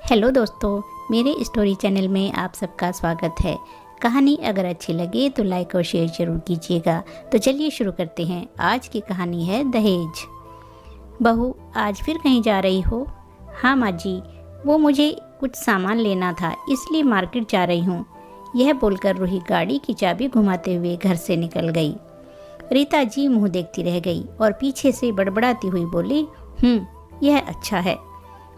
Hello दोस्तों, मेरे story channel में आप सबका स्वागत है। कहानी अगर अच्छी लगे तो लाइक और शेयर जरूर कीजिएगा। तो चलिए शुरू करते हैं। आज की कहानी है दहेज। बहू, आज फिर कहीं जा रही हो? हाँ माँ जी, वो मुझे कुछ सामान लेना था, इसलिए मार्केट जा रही हूँ। यह बोलकर रूही गाड़ी की चाबी घुमाते हुए घर से निकल गई। रीता जी मुँह देखती रह गई और पीछे से बड़बड़ाती हुई बोली, यह अच्छा है।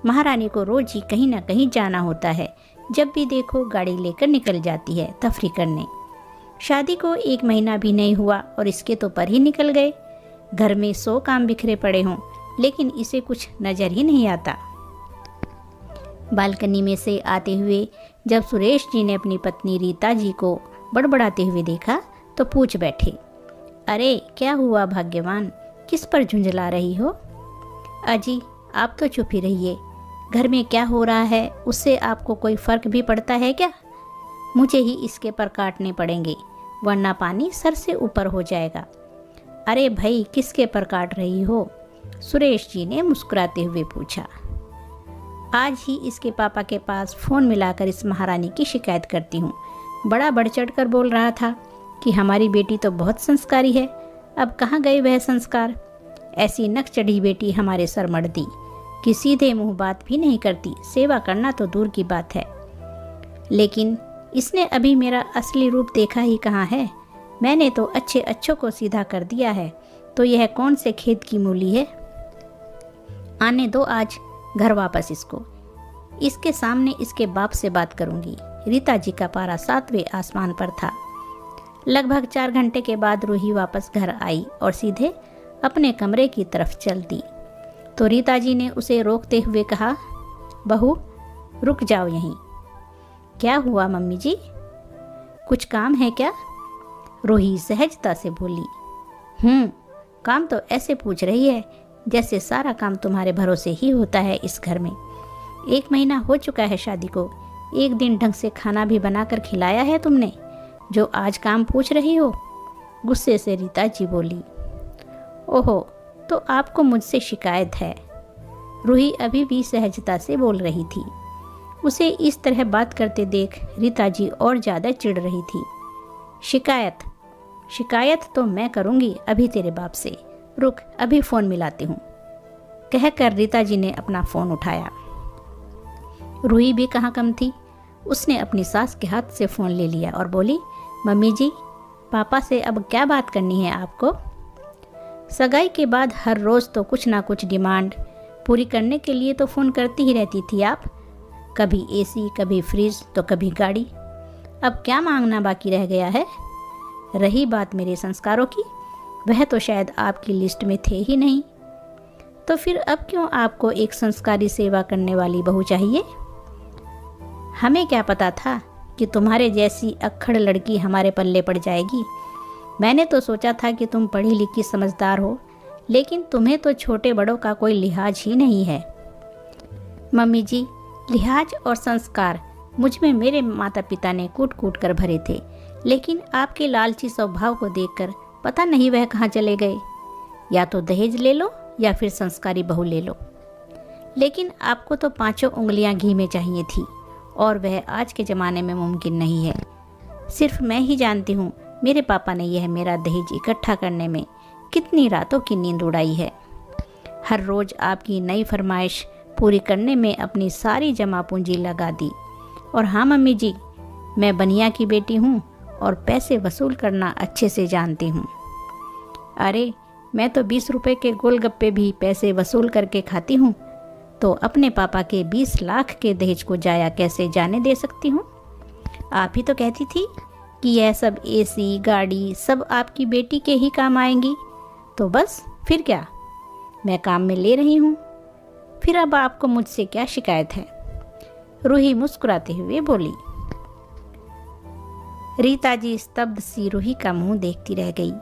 महारानी को रोज ही कहीं ना कहीं जाना होता है। जब भी देखो गाड़ी लेकर निकल जाती है तफरी करने। शादी को 1 महीना भी नहीं हुआ और इसके तो पर ही निकल गए। घर में 100 काम बिखरे पड़े हों, लेकिन इसे कुछ नज़र ही नहीं आता। बालकनी में से आते हुए जब सुरेश जी ने अपनी पत्नी रीता जी को बड़बड़ाते हुए देखा तो पूछ बैठे, अरे क्या हुआ भाग्यवान, किस पर झुंझला रही हो? अजी आप तो चुप ही रहिए। घर में क्या हो रहा है उससे आपको कोई फ़र्क भी पड़ता है क्या? मुझे ही इसके पर काटने पड़ेंगे, वरना पानी सर से ऊपर हो जाएगा। अरे भाई, किसके पर काट रही हो? सुरेश जी ने मुस्कुराते हुए पूछा। आज ही इसके पापा के पास फ़ोन मिलाकर इस महारानी की शिकायत करती हूँ। बड़ा बढ़ चढ़ कर बोल रहा था कि हमारी बेटी तो बहुत संस्कारी है। अब कहाँ गए वह संस्कार? ऐसी नक चढ़ी बेटी हमारे सर मढ़ दी कि सीधे मुंह बात भी नहीं करती, सेवा करना तो दूर की बात है। लेकिन इसने अभी मेरा असली रूप देखा ही कहाँ है। मैंने तो अच्छे अच्छों को सीधा कर दिया है, तो यह कौन से खेत की मूली है? आने दो आज घर वापस इसको। इसके सामने इसके बाप से बात करूंगी। रीता जी का पारा 7वें आसमान पर था। लगभग 4 घंटे के बाद रूही वापस घर आई और सीधे अपने कमरे की तरफ चल दी। तो रीता जी ने उसे रोकते हुए कहा, बहू रुक जाओ यहीं। क्या हुआ मम्मी जी, कुछ काम है क्या? रूही सहजता से बोली। काम तो ऐसे पूछ रही है जैसे सारा काम तुम्हारे भरोसे ही होता है इस घर में। 1 महीना हो चुका है शादी को, एक दिन ढंग से खाना भी बनाकर खिलाया है तुमने, जो आज काम पूछ रही हो? गुस्से से रीता जी बोली। ओहो, तो आपको मुझसे शिकायत है? रूही अभी भी सहजता से बोल रही थी। उसे इस तरह बात करते देख रीता जी और ज़्यादा चिढ़ रही थी। शिकायत तो मैं करूँगी अभी तेरे बाप से। रुक, अभी फ़ोन मिलाती हूँ। कहकर रीता जी ने अपना फ़ोन उठाया। रूही भी कहाँ कम थी। उसने अपनी सास के हाथ से फ़ोन ले लिया और बोली, मम्मी जी, पापा से अब क्या बात करनी है आपको? सगाई के बाद हर रोज़ तो कुछ ना कुछ डिमांड पूरी करने के लिए तो फ़ोन करती ही रहती थी आप। कभी एसी, कभी फ्रिज, तो कभी गाड़ी। अब क्या मांगना बाकी रह गया है? रही बात मेरे संस्कारों की, वह तो शायद आपकी लिस्ट में थे ही नहीं। तो फिर अब क्यों आपको एक संस्कारी सेवा करने वाली बहू चाहिए? हमें क्या पता था कि तुम्हारे जैसी अक्खड़ लड़की हमारे पल्ले पड़ जाएगी। मैंने तो सोचा था कि तुम पढ़ी लिखी समझदार हो, लेकिन तुम्हें तो छोटे बड़ों का कोई लिहाज ही नहीं है। मम्मी जी, लिहाज और संस्कार मुझ में मेरे माता पिता ने कूट कूट कर भरे थे, लेकिन आपके लालची स्वभाव को देखकर पता नहीं वह कहाँ चले गए। या तो दहेज ले लो या फिर संस्कारी बहू ले लो, लेकिन आपको तो 5 उंगलियां घी में चाहिए थी, और वह आज के ज़माने में मुमकिन नहीं है। सिर्फ मैं ही जानती हूँ मेरे पापा ने यह मेरा दहेज इकट्ठा करने में कितनी रातों की नींद उड़ाई है। हर रोज़ आपकी नई फरमाइश पूरी करने में अपनी सारी जमा पूंजी लगा दी। और हाँ मम्मी जी, मैं बनिया की बेटी हूँ और पैसे वसूल करना अच्छे से जानती हूँ। अरे, मैं तो 20 रुपए के गोलगप्पे भी पैसे वसूल करके खाती हूँ, तो अपने पापा के 20 लाख के दहेज को जाया कैसे जाने दे सकती हूँ? आप ही तो कहती थी कि यह सब एसी, गाड़ी सब आपकी बेटी के ही काम आएंगी। तो बस फिर क्या, मैं काम में ले रही हूँ। फिर अब आपको मुझसे क्या शिकायत है? रूही मुस्कुराते हुए बोली। रीता जी स्तब्ध सी रूही का मुंह देखती रह गई।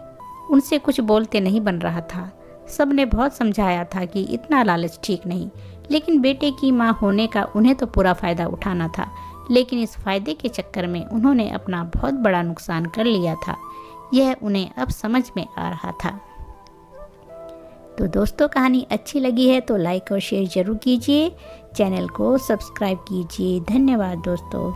उनसे कुछ बोलते नहीं बन रहा था। सबने बहुत समझाया था कि इतना लालच ठीक नहीं, लेकिन बेटे की माँ होने का उन्हें तो पूरा फ़ायदा उठाना था। लेकिन इस फ़ायदे के चक्कर में उन्होंने अपना बहुत बड़ा नुकसान कर लिया था। यह उन्हें अब समझ में आ रहा था। तो दोस्तों कहानी अच्छी लगी है तो लाइक और शेयर ज़रूर कीजिए, चैनल को सब्सक्राइब कीजिए। धन्यवाद दोस्तों।